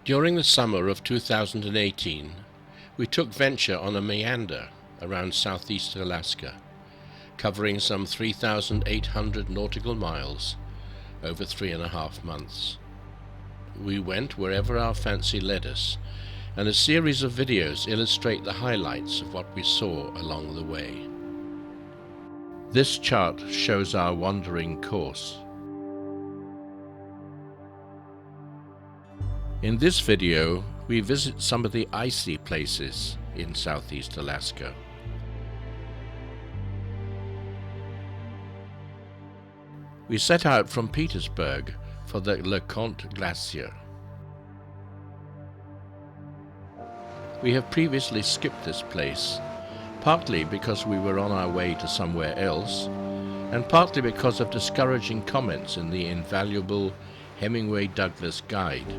During the summer of 2018, we took venture on a meander around southeast Alaska, covering some 3,800 nautical miles over 3.5 months. We went wherever our fancy led us, and a series of videos illustrate the highlights of what we saw along the way. This chart shows our wandering course. In this video, we visit some of the icy places in southeast Alaska. We set out from Petersburg for the LeConte Glacier. We have previously skipped this place, partly because we were on our way to somewhere else, and partly because of discouraging comments in the invaluable Hemingway Douglas guide.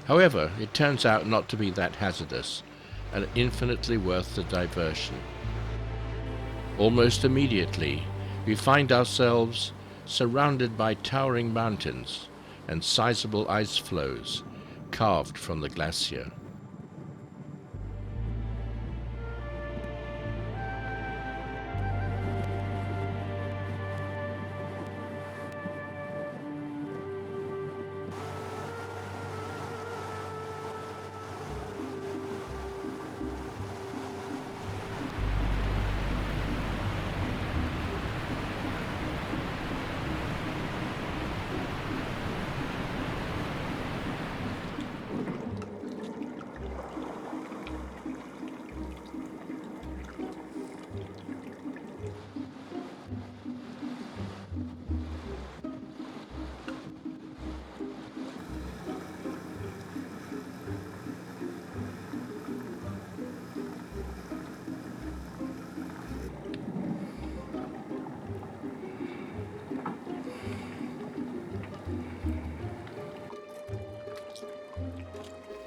However, it turns out not to be that hazardous, and infinitely worth the diversion. Almost immediately, we find ourselves surrounded by towering mountains and sizable ice floes carved from the glacier.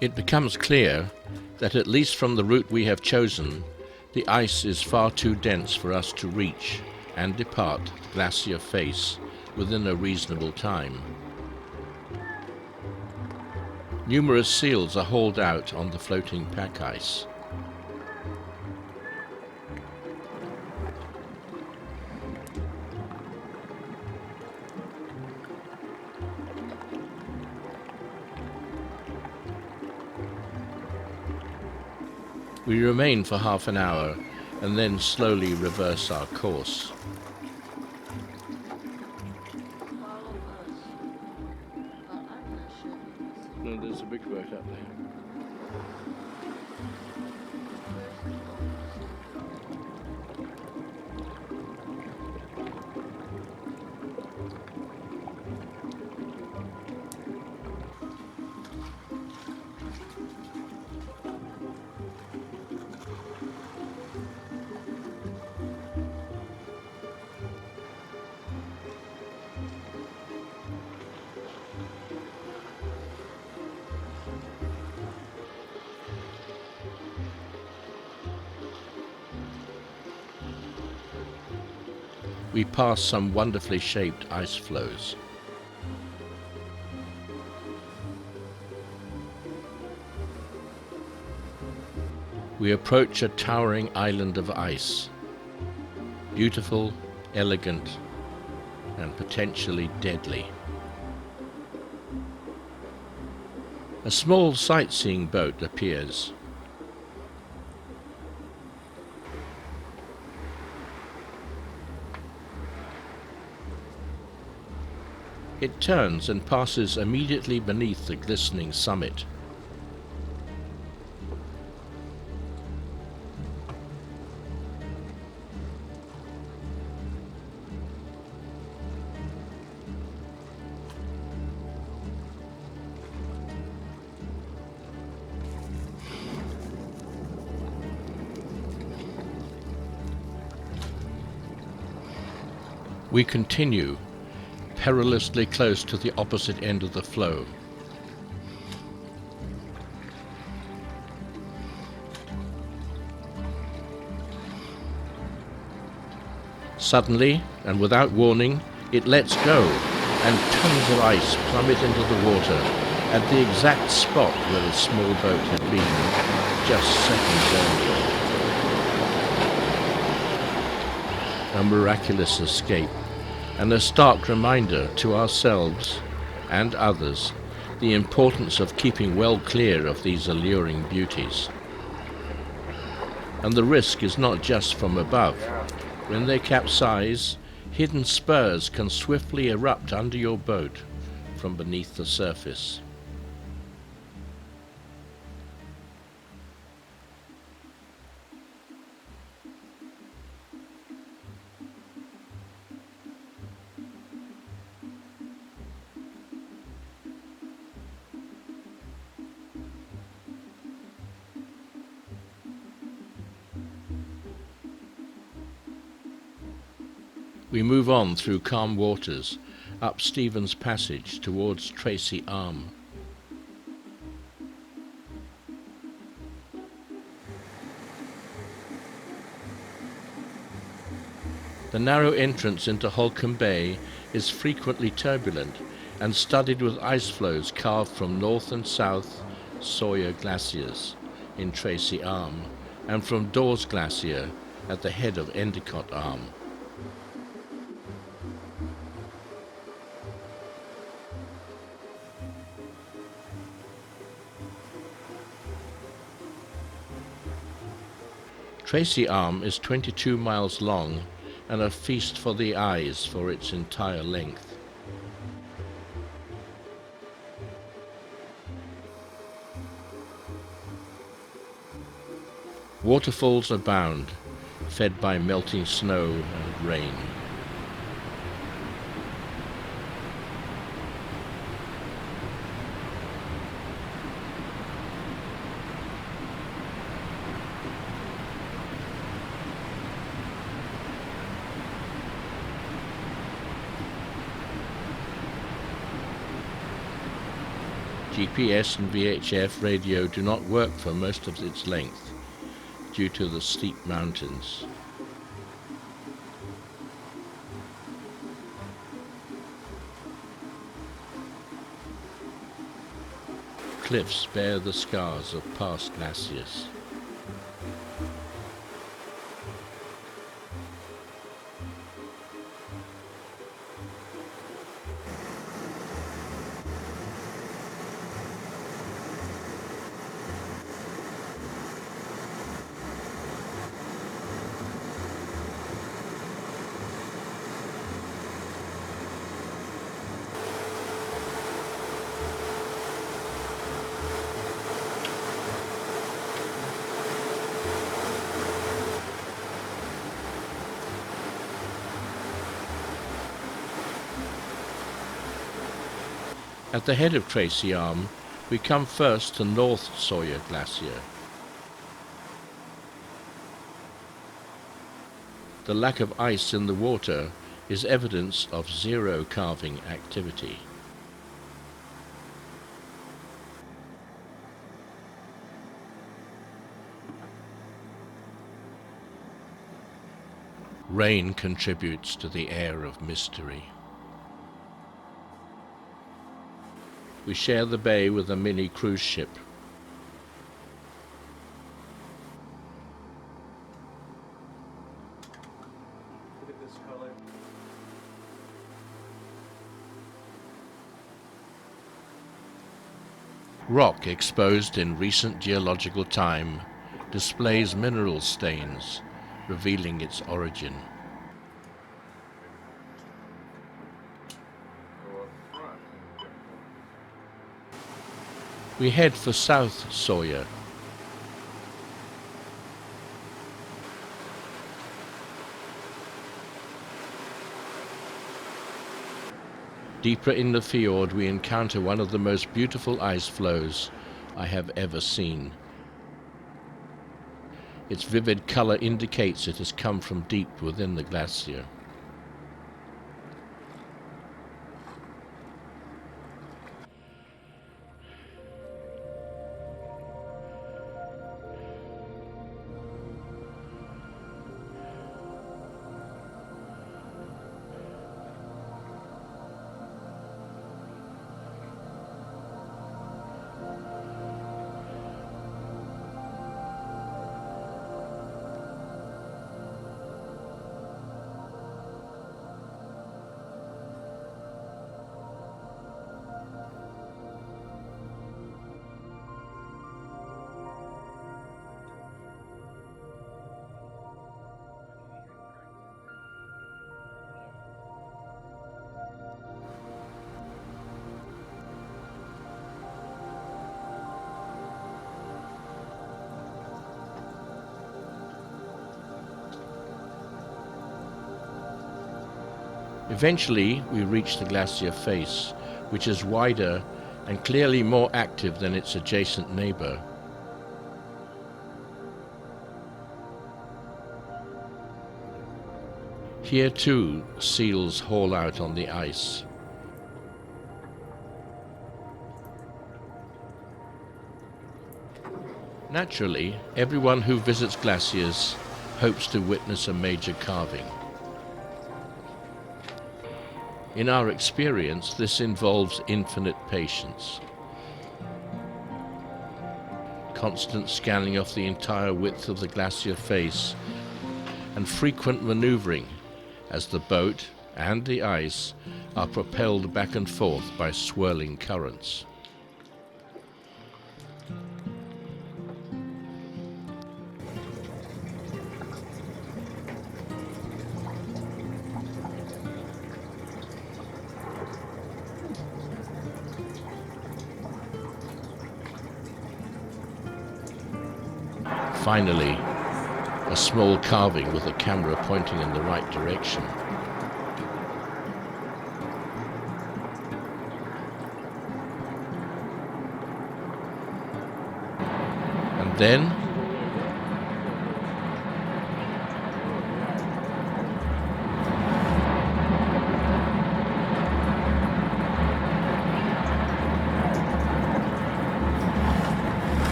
It becomes clear that, at least from the route we have chosen, the ice is far too dense for us to reach and depart the glacier face within a reasonable time. Numerous seals are hauled out on the floating pack ice. We remain for half an hour and then slowly reverse our course. No, there's a big boat up there. We pass some wonderfully shaped ice floes. We approach a towering island of ice, beautiful, elegant, and potentially deadly. A small sightseeing boat appears. It turns and passes immediately beneath the glistening summit. We continue, perilously close to the opposite end of the flow. Suddenly, and without warning, it lets go, and tons of ice plummet into the water at the exact spot where the small boat had been just seconds earlier. A miraculous escape, and a stark reminder to ourselves and others the importance of keeping well clear of these alluring beauties. And the risk is not just from above. When they capsize, hidden spurs can swiftly erupt under your boat from beneath the surface. We move on through calm waters, up Stephen's Passage towards Tracy Arm. The narrow entrance into Holkham Bay is frequently turbulent and studded with ice floes carved from north and south Sawyer Glaciers in Tracy Arm and from Dawes Glacier at the head of Endicott Arm. Tracy Arm is 22 miles long and a feast for the eyes for its entire length. Waterfalls abound, fed by melting snow and rain. GPS and VHF radio do not work for most of its length due to the steep mountains. Cliffs bear the scars of past glaciers. At the head of Tracy Arm, we come first to North Sawyer Glacier. The lack of ice in the water is evidence of zero calving activity. Rain contributes to the air of mystery. We share the bay with a mini cruise ship. Look at this color. Rock exposed in recent geological time displays mineral stains, revealing its origin. We head for South Sawyer. Deeper in the fjord we encounter one of the most beautiful ice flows I have ever seen. Its vivid color indicates it has come from deep within the glacier. Eventually, we reach the glacier face, which is wider and clearly more active than its adjacent neighbor. Here too, seals haul out on the ice. Naturally, everyone who visits glaciers hopes to witness a major calving. In our experience, this involves infinite patience, constant scanning of the entire width of the glacier face, and frequent maneuvering as the boat and the ice are propelled back and forth by swirling currents. Finally, a small calving with the camera pointing in the right direction. And then,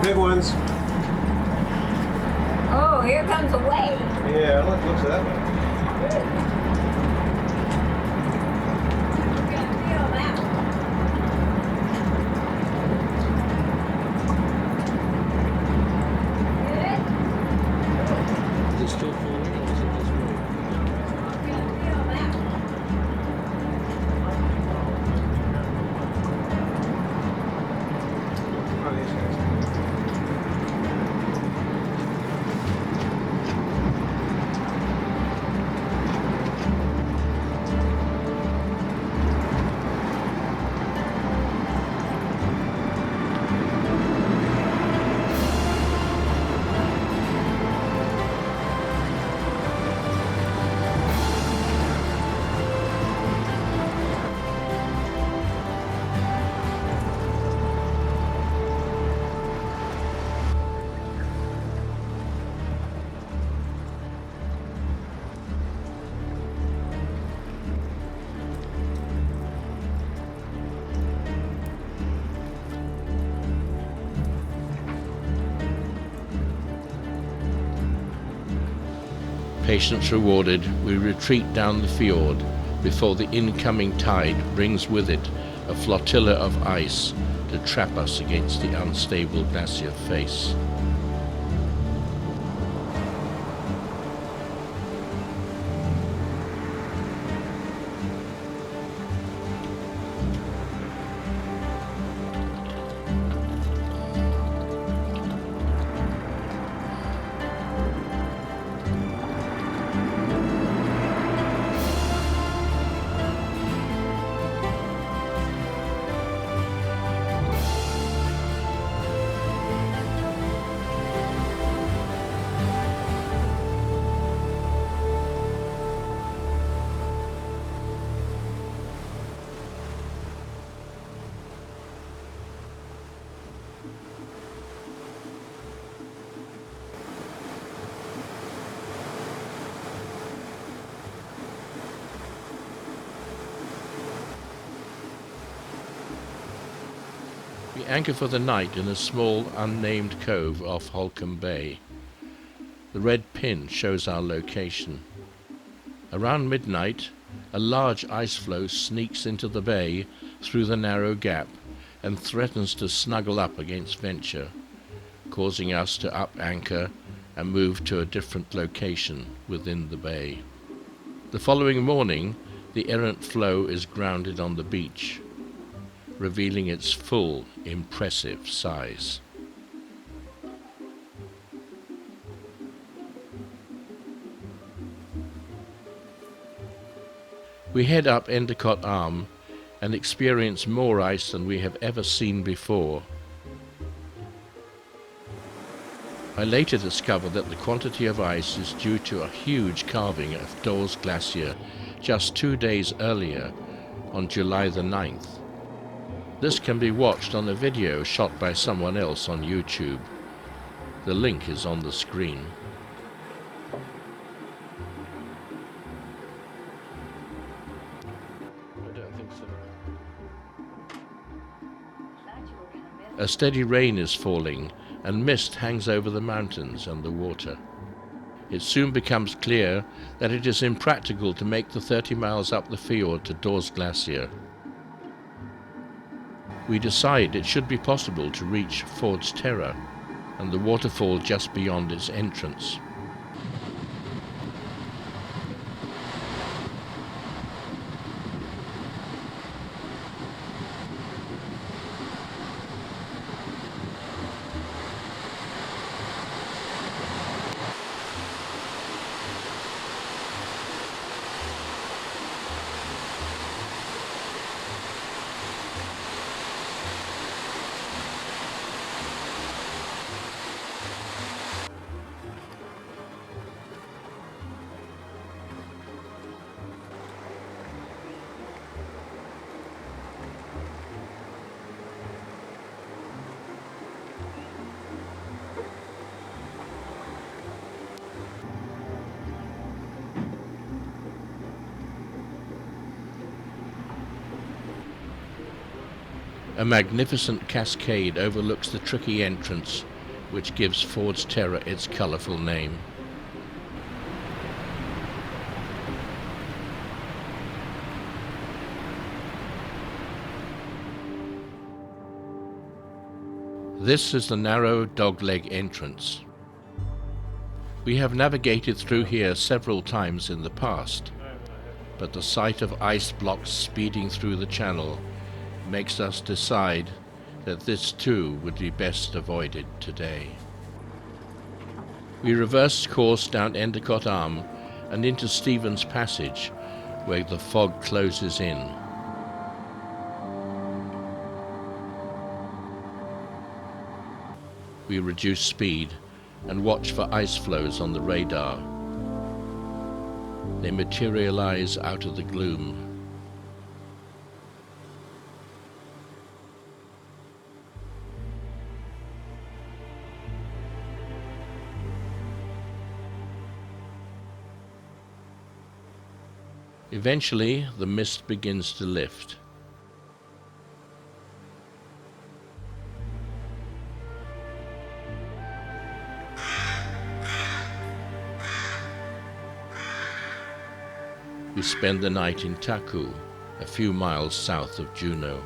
Big ones. Oh, here comes a wave. Yeah, looks that way. You can feel that one. Good. is it still falling or is it this way? You can feel that one. Oh, these guys. Patience rewarded, we retreat down the fjord before the incoming tide brings with it a flotilla of ice to trap us against the unstable glacier face. We anchor for the night in a small unnamed cove off Holkham Bay. The red pin shows our location. Around midnight, a large ice floe sneaks into the bay through the narrow gap and threatens to snuggle up against Venture, causing us to up anchor and move to a different location within the bay. The following morning, the errant floe is grounded on the beach, revealing its full, impressive size. We head up Endicott Arm and experience more ice than we have ever seen before. I later discovered that the quantity of ice is due to a huge calving of Dawes Glacier just 2 days earlier, on July the 9th. This can be watched on a video shot by someone else on YouTube. The link is on the screen. I don't think so. A steady rain is falling, and mist hangs over the mountains and the water. It soon becomes clear that it is impractical to make the 30 miles up the fjord to Dawes Glacier. We decide it should be possible to reach Fjord's Terror and the waterfall just beyond its entrance. A magnificent cascade overlooks the tricky entrance, which gives Fjord's Terror its colourful name. This is the narrow dogleg entrance. We have navigated through here several times in the past, but the sight of ice blocks speeding through the channel makes us decide that this too would be best avoided today. We reversed course down Endicott Arm and into Stephen's Passage, where the fog closes in. We reduce speed and watch for ice floes on the radar. They materialize out of the gloom. Eventually, the mist begins to lift. We spend the night in Taku, a few miles south of Juneau.